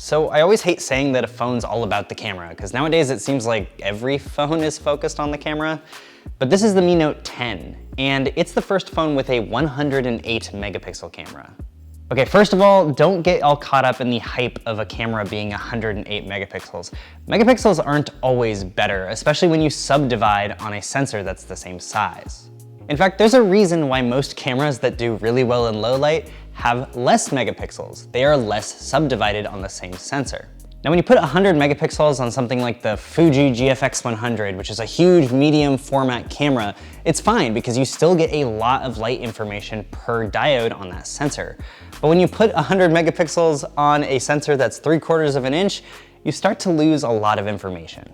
So I always hate saying that a phone's all about the camera, because nowadays it seems like every phone is focused on the camera. But this is the Mi Note 10, and it's the first phone with a 108 megapixel camera. Okay, first of all, don't get all caught up in the hype of a camera being 108 megapixels. Megapixels aren't always better, especially when you subdivide on a sensor that's the same size. In fact, there's a reason why most cameras that do really well in low light have less megapixels. They are less subdivided on the same sensor. Now, when you put 100 megapixels on something like the Fuji GFX 100, which is a huge medium format camera, it's fine because you still get a lot of light information per diode on that sensor. But when you put 100 megapixels on a sensor that's 3/4 of an inch, you start to lose a lot of information.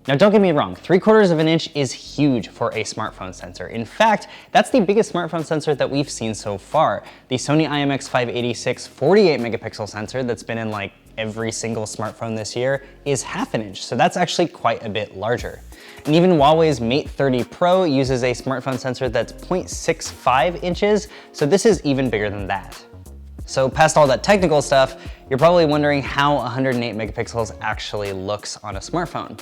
Now, don't get me wrong, 3/4 of an inch is huge for a smartphone sensor. In fact, that's the biggest smartphone sensor that we've seen so far. The Sony IMX586 48 megapixel sensor that's been in like every single smartphone this year is 1/2 inch, so that's actually quite a bit larger. And even Huawei's Mate 30 Pro uses a smartphone sensor that's 0.65 inches, so this is even bigger than that. So past all that technical stuff, you're probably wondering how 108 megapixels actually looks on a smartphone.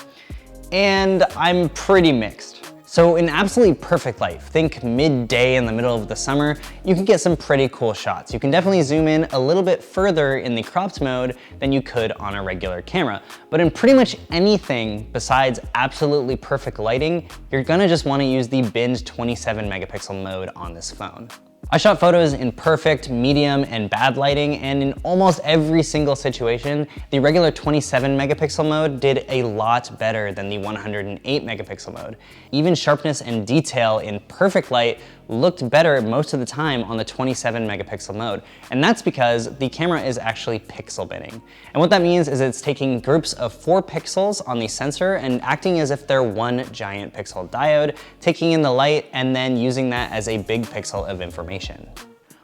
And I'm pretty mixed. So in absolutely perfect light, think midday in the middle of the summer, you can get some pretty cool shots. You can definitely zoom in a little bit further in the cropped mode than you could on a regular camera. But in pretty much anything besides absolutely perfect lighting, you're gonna just wanna use the binned 27 megapixel mode on this phone. I shot photos in perfect, medium, and bad lighting, and in almost every single situation, the regular 27 megapixel mode did a lot better than the 108 megapixel mode. Even sharpness and detail in perfect light looked better most of the time on the 27 megapixel mode. And that's because the camera is actually pixel binning. And what that means is it's taking groups of 4 pixels on the sensor and acting as if they're one giant pixel diode, taking in the light and then using that as a big pixel of information.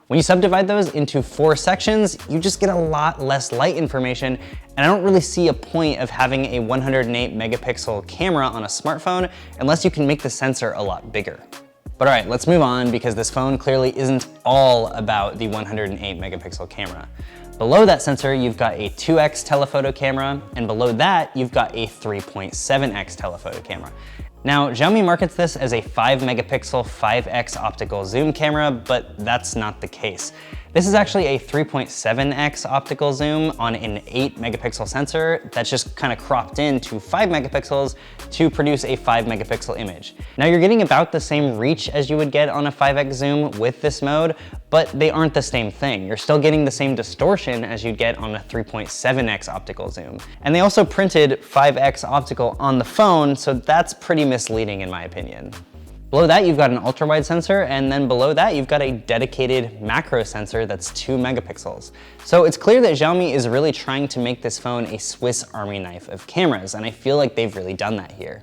When you subdivide those into 4 sections, you just get a lot less light information, and I don't really see a point of having a 108 megapixel camera on a smartphone unless you can make the sensor a lot bigger. But all right, let's move on because this phone clearly isn't all about the 108 megapixel camera. Below that sensor, you've got a 2x telephoto camera, and below that, you've got a 3.7x telephoto camera. Now, Xiaomi markets this as a 5 megapixel 5x optical zoom camera, but that's not the case. This is actually a 3.7x optical zoom on an 8 megapixel sensor that's just kind of cropped in to 5 megapixels to produce a 5 megapixel image. Now you're getting about the same reach as you would get on a 5x zoom with this mode, but they aren't the same thing. You're still getting the same distortion as you'd get on a 3.7x optical zoom. And they also printed 5x optical on the phone, so that's pretty misleading in my opinion. Below that, you've got an ultra-wide sensor, and then below that, you've got a dedicated macro sensor that's 2 megapixels. So it's clear that Xiaomi is really trying to make this phone a Swiss Army knife of cameras, and I feel like they've really done that here.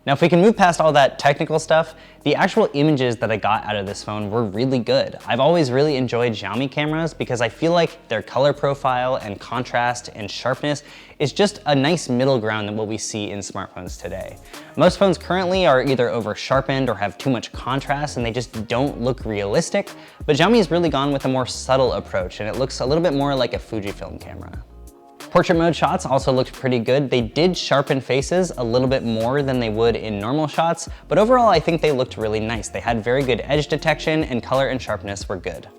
Now, if we can move past all that technical stuff, the actual images that I got out of this phone were really good. I've always really enjoyed Xiaomi cameras because I feel like their color profile and contrast and sharpness is just a nice middle ground than what we see in smartphones today. Most phones currently are either over sharpened or have too much contrast and they just don't look realistic, but Xiaomi has really gone with a more subtle approach and it looks a little bit more like a Fujifilm camera. Portrait mode shots also looked pretty good. They did sharpen faces a little bit more than they would in normal shots, but overall I think they looked really nice. They had very good edge detection and color and sharpness were good.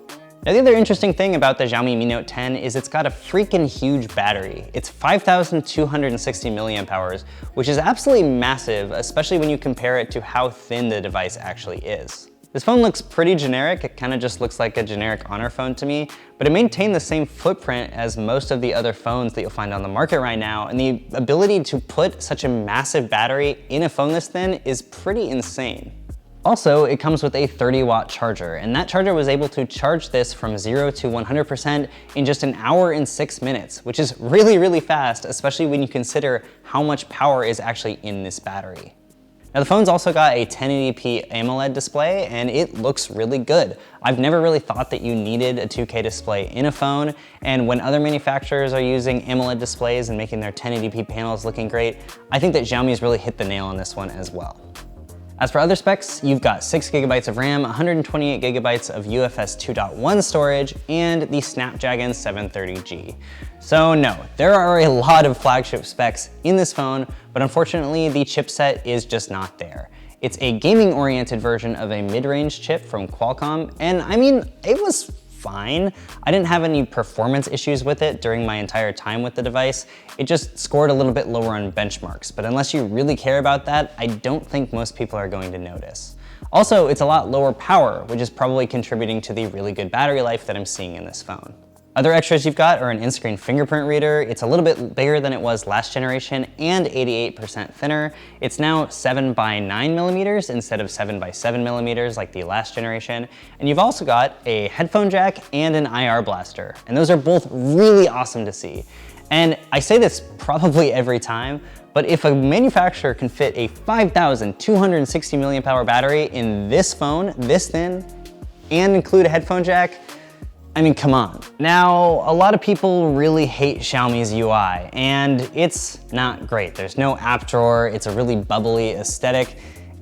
Now the other interesting thing about the Xiaomi Mi Note 10 is it's got a freaking huge battery. It's 5,260 milliamp hours, which is absolutely massive, especially when you compare it to how thin the device actually is. This phone looks pretty generic. It kind of just looks like a generic Honor phone to me, but it maintained the same footprint as most of the other phones that you'll find on the market right now, and the ability to put such a massive battery in a phone this thin is pretty insane. Also, it comes with a 30-watt charger, and that charger was able to charge this from 0 to 100% in just an hour and 6 minutes, which is really, really fast, especially when you consider how much power is actually in this battery. Now the phone's also got a 1080p AMOLED display and it looks really good. I've never really thought that you needed a 2K display in a phone, and when other manufacturers are using AMOLED displays and making their 1080p panels looking great, I think that Xiaomi's really hit the nail on this one as well. As for other specs, you've got 6 GB of RAM, 128 GB of UFS 2.1 storage, and the Snapdragon 730G. So no, there are a lot of flagship specs in this phone, but unfortunately the chipset is just not there. It's a gaming-oriented version of a mid-range chip from Qualcomm, and I mean, it was fine. I didn't have any performance issues with it during my entire time with the device. It just scored a little bit lower on benchmarks, but unless you really care about that, I don't think most people are going to notice. Also, it's a lot lower power, which is probably contributing to the really good battery life that I'm seeing in this phone. Other extras you've got are an in-screen fingerprint reader. It's a little bit bigger than it was last generation and 88% thinner. It's now 7 by 9 millimeters instead of 7 by 7 millimeters like the last generation. And you've also got a headphone jack and an IR blaster. And those are both really awesome to see. And I say this probably every time, but if a manufacturer can fit a 5,260 milliamp hour battery in this phone, this thin, and include a headphone jack, I mean, come on. Now, a lot of people really hate Xiaomi's UI, and it's not great. There's no app drawer, it's a really bubbly aesthetic,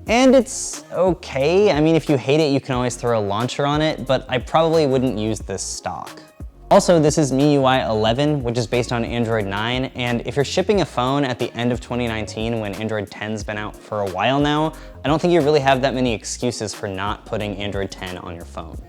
and it's okay. I mean, if you hate it, you can always throw a launcher on it, but I probably wouldn't use this stock. Also, this is MIUI 11, which is based on Android 9, and if you're shipping a phone at the end of 2019 when Android 10's been out for a while now, I don't think you really have that many excuses for not putting Android 10 on your phone.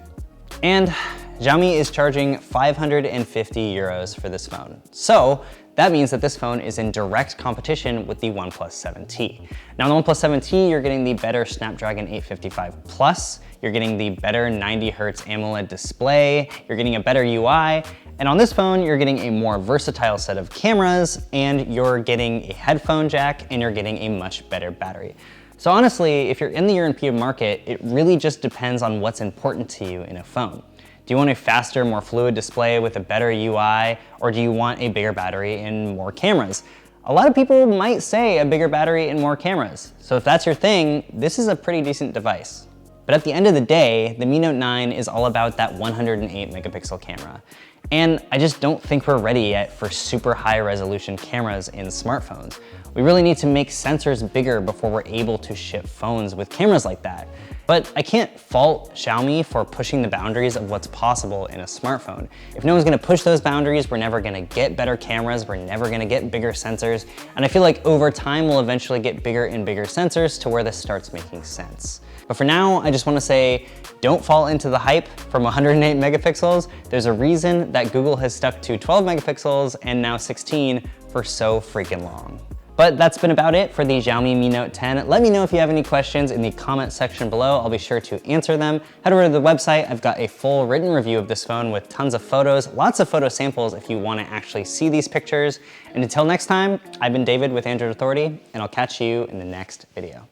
And Xiaomi is charging 550 euros for this phone. So that means that this phone is in direct competition with the OnePlus 7T. Now on the OnePlus 7T, you're getting the better Snapdragon 855 Plus, you're getting the better 90 Hz AMOLED display, you're getting a better UI, and on this phone, you're getting a more versatile set of cameras, and you're getting a headphone jack, and you're getting a much better battery. So honestly, if you're in the European market, it really just depends on what's important to you in a phone. Do you want a faster, more fluid display with a better UI, or do you want a bigger battery and more cameras? A lot of people might say a bigger battery and more cameras. So if that's your thing, this is a pretty decent device. But at the end of the day, the Mi Note 9 is all about that 108 megapixel camera. And I just don't think we're ready yet for super high resolution cameras in smartphones. We really need to make sensors bigger before we're able to ship phones with cameras like that. But I can't fault Xiaomi for pushing the boundaries of what's possible in a smartphone. If no one's gonna push those boundaries, we're never gonna get better cameras, we're never gonna get bigger sensors, and I feel like over time we'll eventually get bigger and bigger sensors to where this starts making sense. But for now, I just wanna say, don't fall into the hype from 108 megapixels. There's a reason that Google has stuck to 12 megapixels and now 16 for so freaking long. But that's been about it for the Xiaomi Mi Note 10. Let me know if you have any questions in the comment section below. I'll be sure to answer them. Head over to the website. I've got a full written review of this phone with tons of photos, lots of photo samples if you want to actually see these pictures. And until next time, I've been David with Android Authority, and I'll catch you in the next video.